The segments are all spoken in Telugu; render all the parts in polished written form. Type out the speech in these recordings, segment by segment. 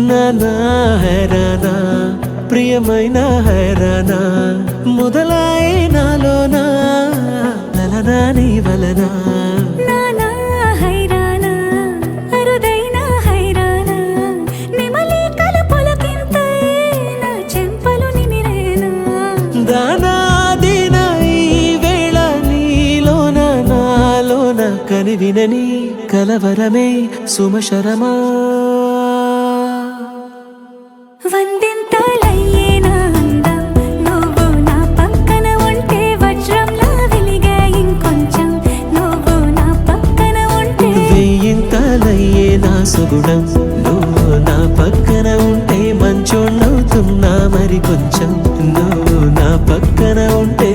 నానా హైరానా ప్రియమైన హైరానా మొదలాయే నాలోనా లలనా నీ వలనా నానా హైరానా అరుదైన హైరానా నిమలి కలుపులకింతై నా చెంపలు నిమిరేనా దానా దీనా ఈ వేళ నీలోన నాలోన కనివినని కలవరమే సుమశరమా వందింతలయ్యేనా అందం నువ్వు నా పక్కన ఉంటే వజ్రంలా వెలిగే ఇంకొంచెం నువ్వు నా పక్కన ఉంటే వెయ్యింతలయ్యే నా సుగుణం నువ్వు నా పక్కన ఉంటే మంచోళ్ళవుతున్నా మరి కొంచెం నువ్వు నా పక్కన ఉంటే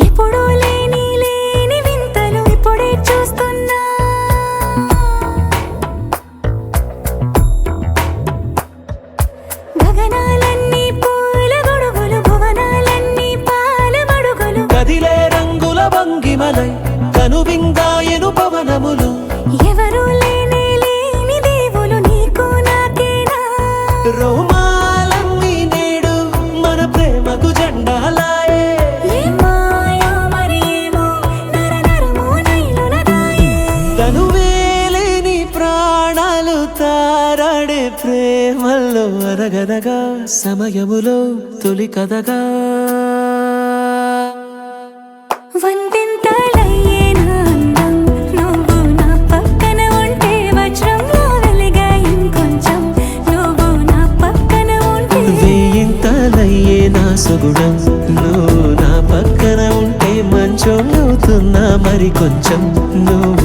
ఎప్పుడూ లేని వింతలు ఇప్పుడే చూస్తున్నా గగనాలన్నీ పూల గొడుగులు భువనాలన్నీ పాల మడుగులు కదిలే రంగుల భంగిమలై కనువిందాయను పవనములు ఎవరూ లేని దేవులు నీకు నాకేనా రోమాలన్నీ నేడు మన ప్రేమకు జెండాలాయే తనువేలేని ప్రాణాలు తారాడే ప్రేమల్లో అరగదగా సమయములో తొలి కథగా వందింతలయ్యేనా అందం నువ్వు నా పక్కన ఉంటే వజ్రంలా వెలిగే ఇంకొంచెం నువ్వు నా పక్కన ఉంటే వెయ్యింతలయ్యే నా సుగుణం నువ్వు నా పక్కన ఉంటే మంచోళ్ళవుతున్నా మరి కొంచెం నువ్వు